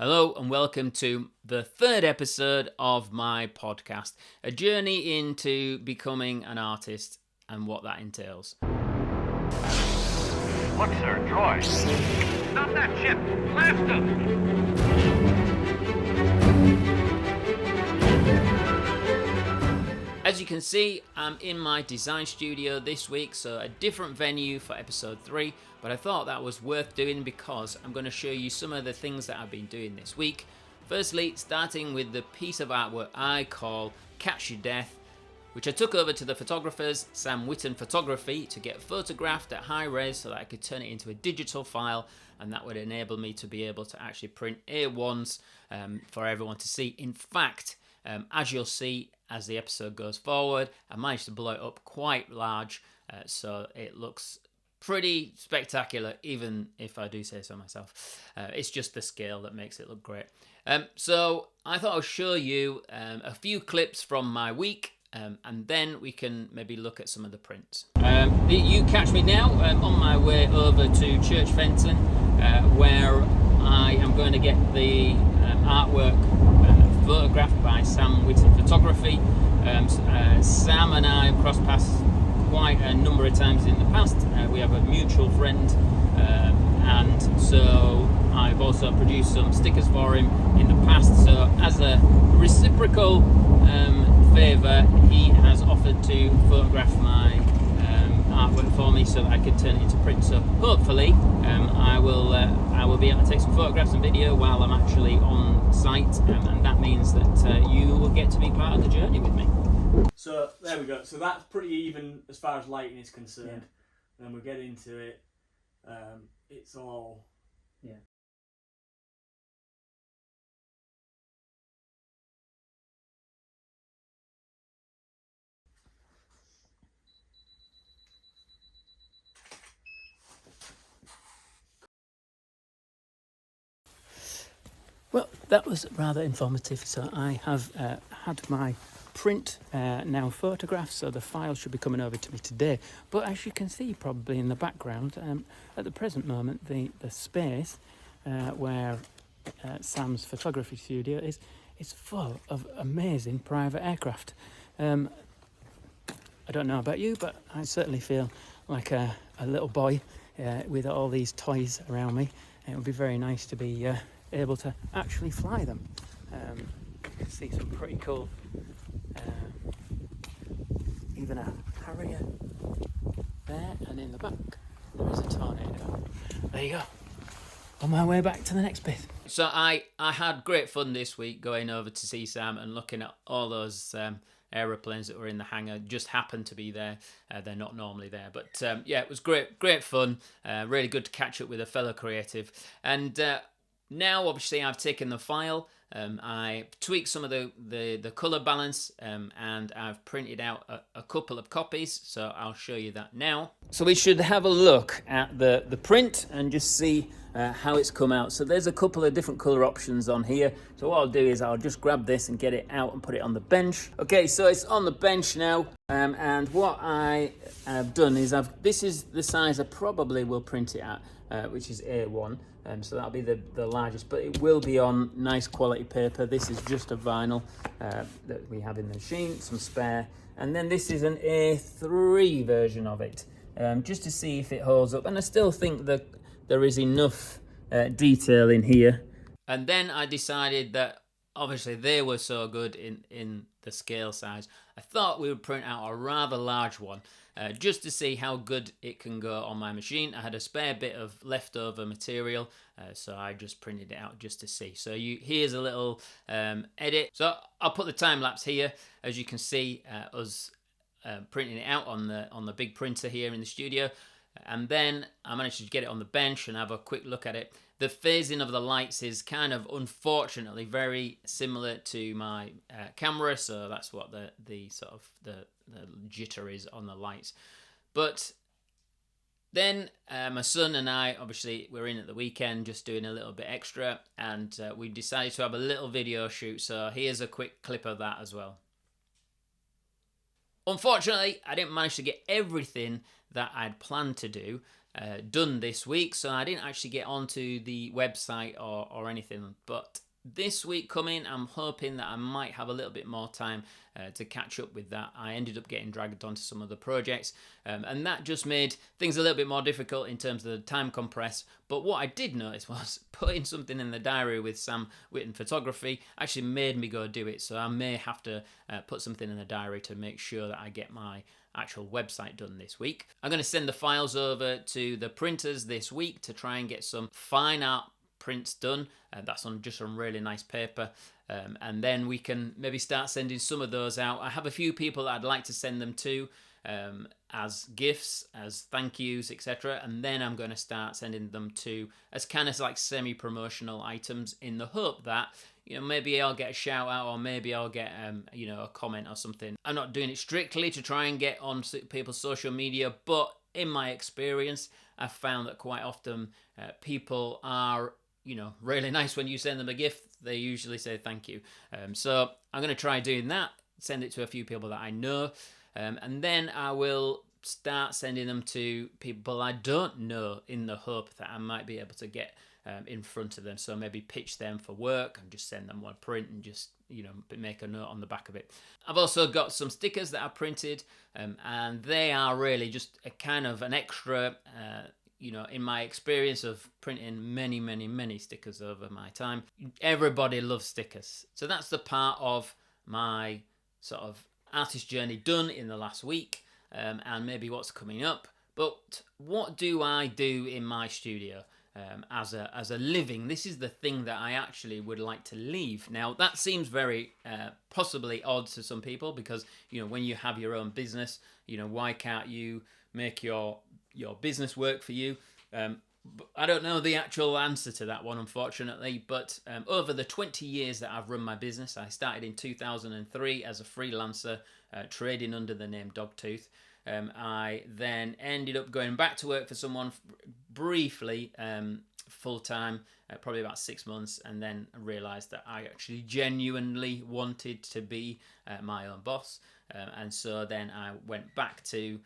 Hello and welcome to the third episode of my podcast, a journey into becoming an artist and what that entails. Look, sir, droid. Stop that ship! Blast him! As you can see, I'm in my design studio this week, so a different venue for episode 3, but I thought that was worth doing because I'm going to show you some of the things that I've been doing this week. Firstly, starting with the piece of artwork I call Catch Your Death, which I took over to the photographers Sam Whitten Photography to get photographed at high res so that I could turn it into a digital file, and that would enable me to be able to actually print A1s for everyone to see. In fact, as you'll see as the episode goes forward, I managed to blow it up quite large, so it looks pretty spectacular, even if I do say so myself. It's just the scale that makes it look great. So I thought I'll show you a few clips from my week, and then we can maybe look at some of the prints. You catch me now on my way over to Church Fenton, where I am going to get the artwork photographed by Sam Whitten Photography. Sam and I have crossed paths quite a number of times in the past. We have a mutual friend, and so I've also produced some stickers for him in the past. So as a reciprocal favour, he has offered to photograph my artwork for me so that I could turn it into print. So hopefully I will be able to take some photographs and video while I'm actually on site, and that means that you will get to be part of the journey with me. So there we go. So that's pretty even as far as lighting is concerned. Yeah. Then we'll get into it. It's all Well, that was rather informative. So I have had my print now photographed, so the file should be coming over to me today. But as you can see probably in the background, at the present moment, the space where Sam's photography studio is full of amazing private aircraft. I don't know about you, but I certainly feel like a little boy with all these toys around me. It would be very nice to be able to actually fly them. You can see some pretty cool, even a Harrier there, and in the back there is a Tornado. There you go. On my way back to the next bit. So I had great fun this week going over to see Sam and looking at all those aeroplanes that were in the hangar. Just happened to be there. They're not normally there, but yeah, it was great fun. Really good to catch up with a fellow creative. And now obviously I've taken the file, I tweaked some of the colour balance, and I've printed out a couple of copies, so I'll show you that now. So we should have a look at the print and just see how it's come out. So there's a couple of different colour options on here. So what I'll do is I'll just grab this and get it out and put it on the bench. Okay, so it's on the bench now, and what I have done is this is the size I probably will print it at, which is A1. So that'll be the largest, but it will be on nice quality paper. This is just a vinyl that we have in the machine, some spare. And then this is an A3 version of it, just to see if it holds up. And I still think that there is enough detail in here. And then I decided that obviously they were so good in the scale size, I thought we would print out a rather large one, just to see how good it can go on my machine. I had a spare bit of leftover material, so I just printed it out just to see. So here's a little edit. So I'll put the time lapse here, as you can see us printing it out on the big printer here in the studio. And then I managed to get it on the bench and have a quick look at it. The phasing of the lights is kind of, unfortunately, very similar to my camera, so that's what the sort of the jitter is on the lights. But then my son and I, obviously, we're in at the weekend just doing a little bit extra, and we decided to have a little video shoot, so here's a quick clip of that as well. Unfortunately, I didn't manage to get everything that I'd planned to do, done this week, so I didn't actually get onto the website or anything. But this week coming, I'm hoping that I might have a little bit more time to catch up with that. I ended up getting dragged onto some other projects, and that just made things a little bit more difficult in terms of the time compress. But what I did notice was putting something in the diary with Sam Whitten Photography actually made me go do it. So I may have to put something in the diary to make sure that I get my actual website done this week. I'm going to send the files over to the printers this week to try and get some fine art prints done. That's on just on really nice paper, and then we can maybe start sending some of those out. I have a few people that I'd like to send them to as gifts, as thank yous, etc. And then I'm going to start sending them to as kind of like semi-promotional items in the hope that, you know, maybe I'll get a shout out, or maybe I'll get you know, a comment or something. I'm not doing it strictly to try and get on people's social media, but in my experience, I've found that quite often people are, you know, really nice when you send them a gift. They usually say thank you. So I'm going to try doing that, send it to a few people that I know, and then I will start sending them to people I don't know in the hope that I might be able to get in front of them. So maybe pitch them for work and just send them one print and just, you know, make a note on the back of it. I've also got some stickers that I printed, and they are really just a kind of an extra, you know, in my experience of printing many stickers over my time, everybody loves stickers. So that's the part of my sort of artist journey done in the last week, and maybe what's coming up. But what do I do in my studio as a living? This is the thing that I actually would like to leave. Now, that seems very possibly odd to some people, because, you know, when you have your own business, you know, why can't you make your business work for you? I don't know the actual answer to that one, unfortunately, but over the 20 years that I've run my business, I started in 2003 as a freelancer, trading under the name Dogtooth. I then ended up going back to work for someone briefly, full-time, probably about 6 months, and then realised that I actually genuinely wanted to be my own boss. And so then I went back to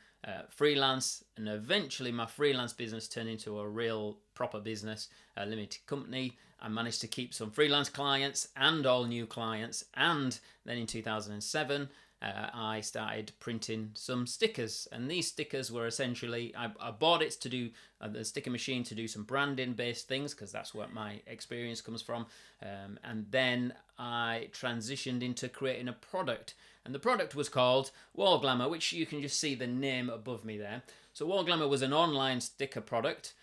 freelance, and eventually my freelance business turned into a real proper business, a limited company. I managed to keep some freelance clients and all new clients, and then in 2007 I started printing some stickers, and these stickers were essentially, I bought it to do the sticker machine to do some branding based things, because that's what my experience comes from, and then I transitioned into creating a product, and the product was called Wall Glamour, which you can just see the name above me there. So Wall Glamour was an online sticker product,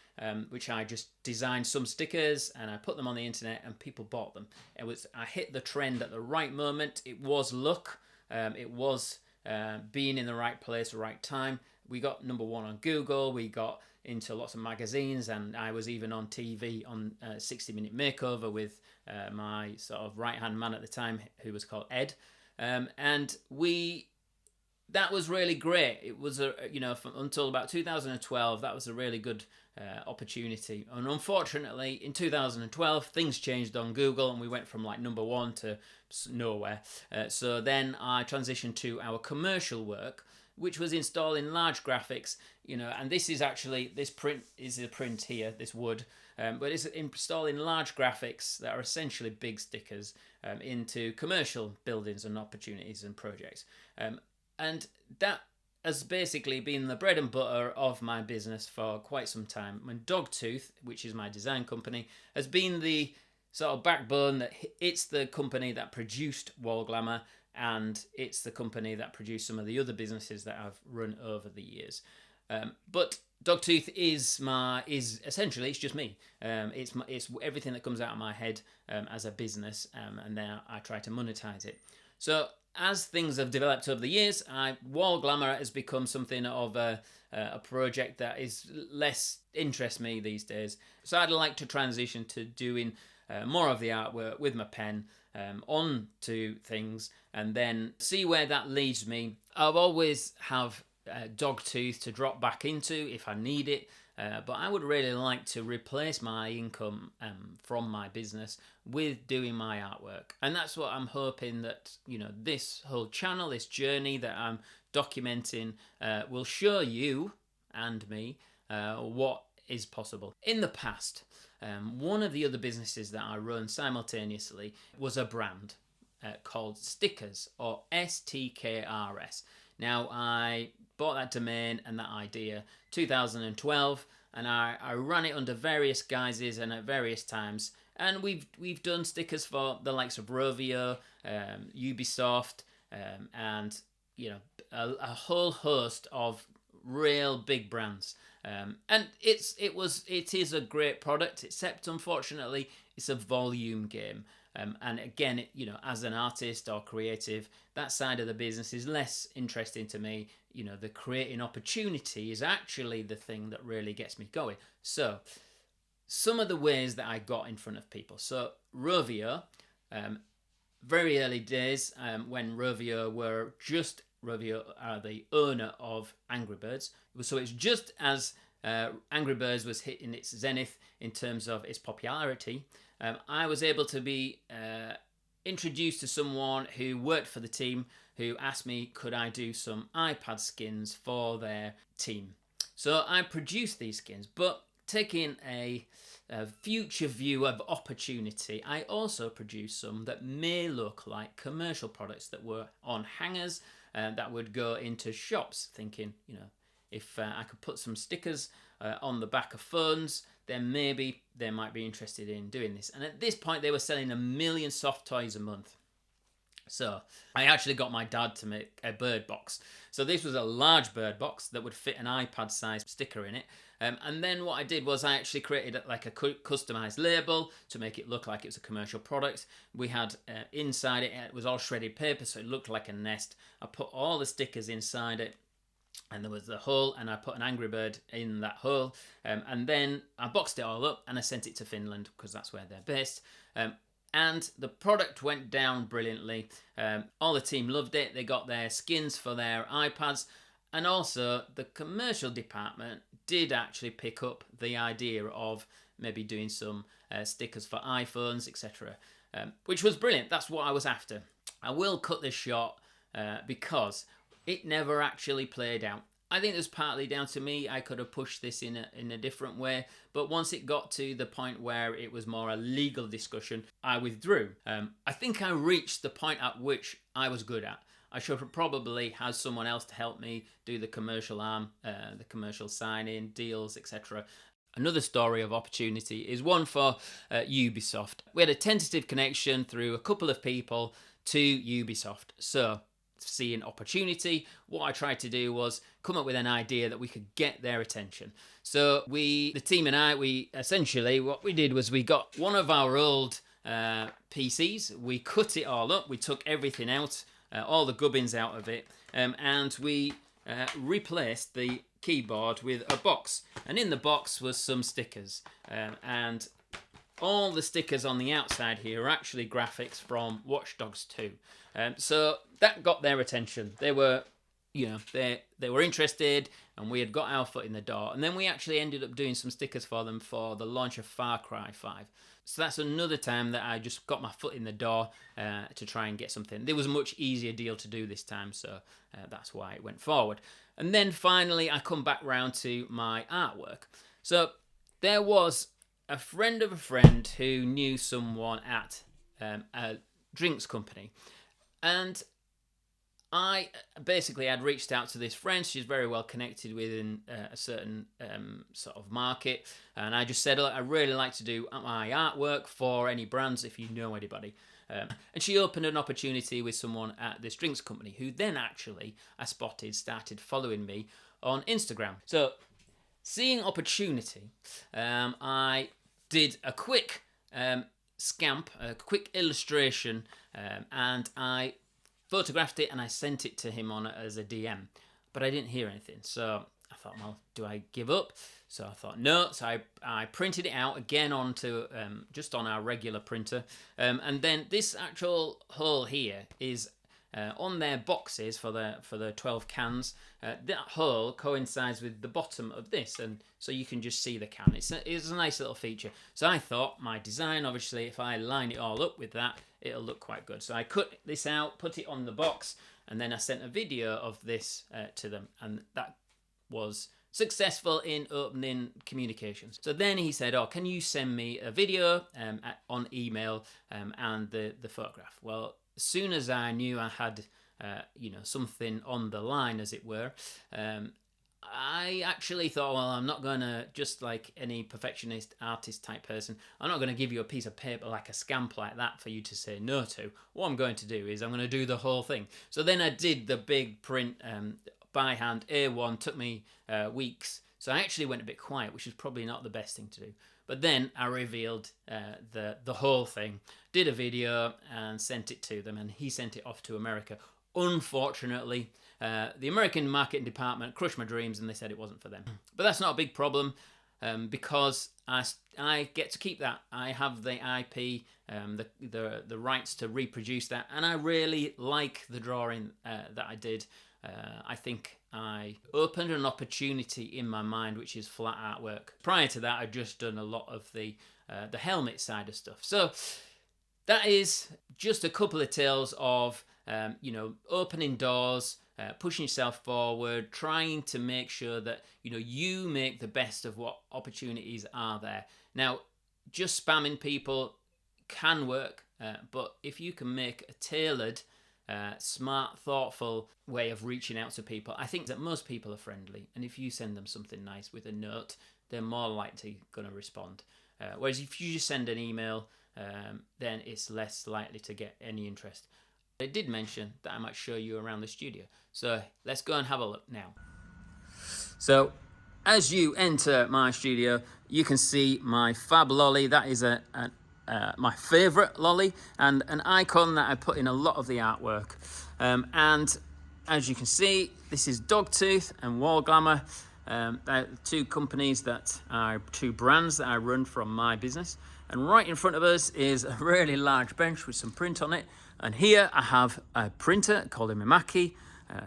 which I just designed some stickers and I put them on the internet and people bought them. I hit the trend at the right moment. It was luck. It was being in the right place, the right time. We got #1 on Google. We got into lots of magazines, and I was even on TV on 60 Minute Makeover with my sort of right-hand man at the time, who was called Ed. And that was really great. It was until about 2012, that was a really good opportunity. And unfortunately, in 2012, things changed on Google, and we went from like #1 to nowhere. So then I transitioned to our commercial work, which was installing large graphics. And this is actually, this print is a print here, this wood, but it's installing large graphics that are essentially big stickers into commercial buildings and opportunities and projects. And that has basically been the bread and butter of my business for quite some time. When Dogtooth, which is my design company, has been the sort of backbone. That it's the company that produced Wall Glamour, and it's the company that produced some of the other businesses that I've run over the years. But Dogtooth is essentially, it's just me. It's everything that comes out of my head as a business, and then I try to monetize it. So as things have developed over the years, Wall Glamour has become something of a project that is less interests me these days. So I'd like to transition to doing more of the artwork with my pen onto things, and then see where that leads me. I've always have Dogtooth to drop back into if I need it. But I would really like to replace my income from my business with doing my artwork. And that's what I'm hoping that, this whole channel, this journey that I'm documenting will show you and me what is possible. In the past, one of the other businesses that I run simultaneously was a brand called Stickers, or STKRS. Now, I bought that domain and that idea 2012, and I ran it under various guises and at various times. And we've done stickers for the likes of Rovio, Ubisoft, and a whole host of real big brands. And it is a great product, except unfortunately it's a volume game. And again, as an artist or creative, that side of the business is less interesting to me. The creating opportunity is actually the thing that really gets me going. So, some of the ways that I got in front of people. So, Rovio, very early days, when Rovio are the owner of Angry Birds. So it's just as Angry Birds was hitting its zenith in terms of its popularity. I was able to be introduced to someone who worked for the team, who asked me could I do some iPad skins for their team. So I produced these skins, but taking a future view of opportunity, I also produced some that may look like commercial products that were on hangers that would go into shops, thinking, if I could put some stickers on the back of phones, then maybe they might be interested in doing this. And at this point, they were selling 1 million soft toys a month. So I actually got my dad to make a bird box. So this was a large bird box that would fit an iPad-sized sticker in it. And then what I did was I actually created like a customized label to make it look like it was a commercial product. We had inside it was all shredded paper, so it looked like a nest. I put all the stickers inside it, and there was the hole, and I put an Angry Bird in that hole. And then I boxed it all up and I sent it to Finland because that's where they're based. And the product went down brilliantly. All the team loved it. They got their skins for their iPads. And also, the commercial department did actually pick up the idea of maybe doing some stickers for iPhones, etc. Which was brilliant. That's what I was after. I will cut this short because it never actually played out. I think it was partly down to me. I could have pushed this in a different way, but once it got to the point where it was more a legal discussion, I withdrew. I think I reached the point at which I was good at. I should have probably had someone else to help me do the commercial arm, the commercial signing, deals, etc. Another story of opportunity is one for Ubisoft. We had a tentative connection through a couple of people to Ubisoft. So, seeing opportunity, what I tried to do was come up with an idea that we could get their attention. So the team and I, what we did was we got one of our old PCs, we cut it all up, we took everything out, all the gubbins out of it, and we replaced the keyboard with a box. And in the box was some stickers, and all the stickers on the outside here are actually graphics from Watch Dogs 2. So that got their attention. They were, they were interested, and we had got our foot in the door. And then we actually ended up doing some stickers for them for the launch of Far Cry 5. So that's another time that I just got my foot in the door to try and get something. There was a much easier deal to do this time, so that's why it went forward. And then finally, I come back round to my artwork. So there was a friend of a friend who knew someone at a drinks company. And I basically had reached out to this friend. She's very well connected within a certain sort of market. And I just said, look, I'd really like to do my artwork for any brands if you know anybody. And she opened an opportunity with someone at this drinks company who then actually, I spotted, started following me on Instagram. So, seeing opportunity, I did a quick scamp, a quick illustration, and I photographed it and I sent it to him as a DM, but I didn't hear anything. So I thought, well, do I give up? So I thought, no. So I printed it out again onto just on our regular printer, and then this actual hole here is on their boxes for the 12 cans. That hole coincides with the bottom of this, and so you can just see the can. It's a nice little feature. So I thought my design, obviously, if I line it all up with that, it'll look quite good. So I cut this out, put it on the box, and then I sent a video of this to them, and that was successful in opening communications. So then he said, oh, can you send me a video on email and the photograph? Well, as soon as I knew I had something on the line, as it were, I actually thought, well, I'm not going to, just like any perfectionist artist type person, I'm not going to give you a piece of paper like a scamp like that for you to say no to. What I'm going to do is I'm going to do the whole thing. So then I did the big print by hand, A1, took me weeks. So I actually went a bit quiet, which is probably not the best thing to do. But then I revealed the whole thing, did a video and sent it to them, and he sent it off to America. Unfortunately, the American marketing department crushed my dreams and they said it wasn't for them. But that's not a big problem because I get to keep that. I have the IP, the rights to reproduce that, and I really like the drawing that I did. I think I opened an opportunity in my mind, which is flat artwork. Prior to that, I'd just done a lot of the helmet side of stuff. So that is just a couple of tales of opening doors, pushing yourself forward, trying to make sure that you make the best of what opportunities are there. Now, just spamming people can work, but if you can make a tailored, smart, thoughtful way of reaching out to people, I think that most people are friendly, and if you send them something nice with a note, they're more likely going to respond. Whereas if you just send an email, then it's less likely to get any interest. I did mention that I might show you around the studio, so let's go and have a look now. So as you enter my studio, you can see my fab lolly. That is my favourite lolly and an icon that I put in a lot of the artwork. And as you can see, this is Dogtooth and Wall Glamour. They're two companies that are two brands that I run from my business. And right in front of us is a really large bench with some print on it. And here I have a printer called a Mimaki.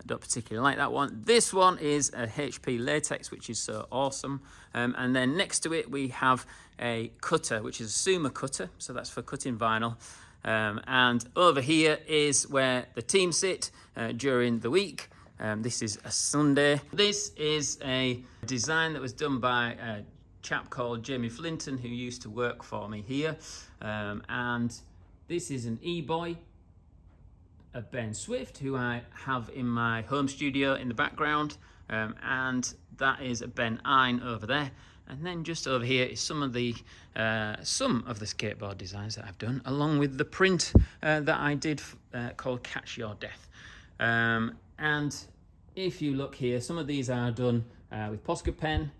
Don't particularly like that one. This one is a HP latex, which is so awesome. And then next to it, we have a cutter, which is a Suma cutter. So that's for cutting vinyl. And over here is where the team sit during the week. This is a Sunday. This is a design that was done by a chap called Jamie Flinton, who used to work for me here. And this is an E-boy, a Ben Swift, who I have in my home studio in the background. And that is a Ben Ein over there. And then just over here is some of the skateboard designs that I've done, along with the print that I did called Catch Your Death. And if you look here, some of these are done with Posca pen,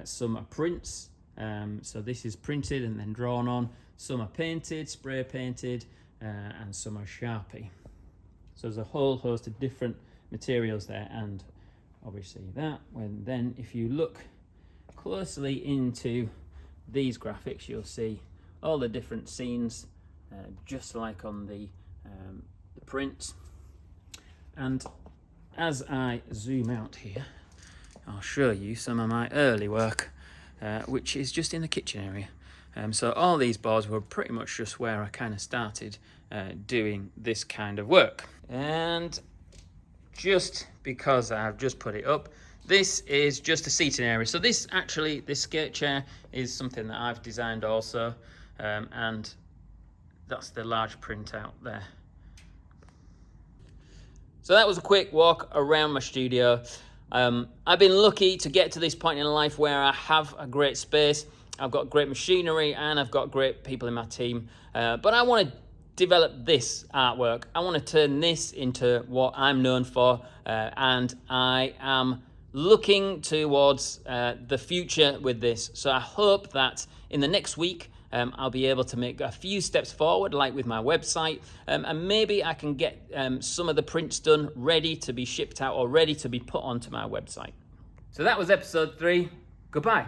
some are prints. So this is printed and then drawn on. Some are painted, spray painted, and some are Sharpie. So there's a whole host of different materials there, and obviously that. Then if you look closely into these graphics, you'll see all the different scenes, just like on the print. And as I zoom out here, I'll show you some of my early work, which is just in the kitchen area. So all these boards were pretty much just where I kind of started doing this kind of work. And just because I've just put it up, this is just a seating area. So this skate chair is something that I've designed also, and that's the large print out there. So that was a quick walk around my studio. I've been lucky to get to this point in life where I have a great space. I've got great machinery and I've got great people in my team. But I want to develop this artwork. I want to turn this into what I'm known for. And I am looking towards the future with this. So I hope that in the next week, I'll be able to make a few steps forward, like with my website, and maybe I can get some of the prints done, ready to be shipped out or ready to be put onto my website. So that was episode 3. Goodbye.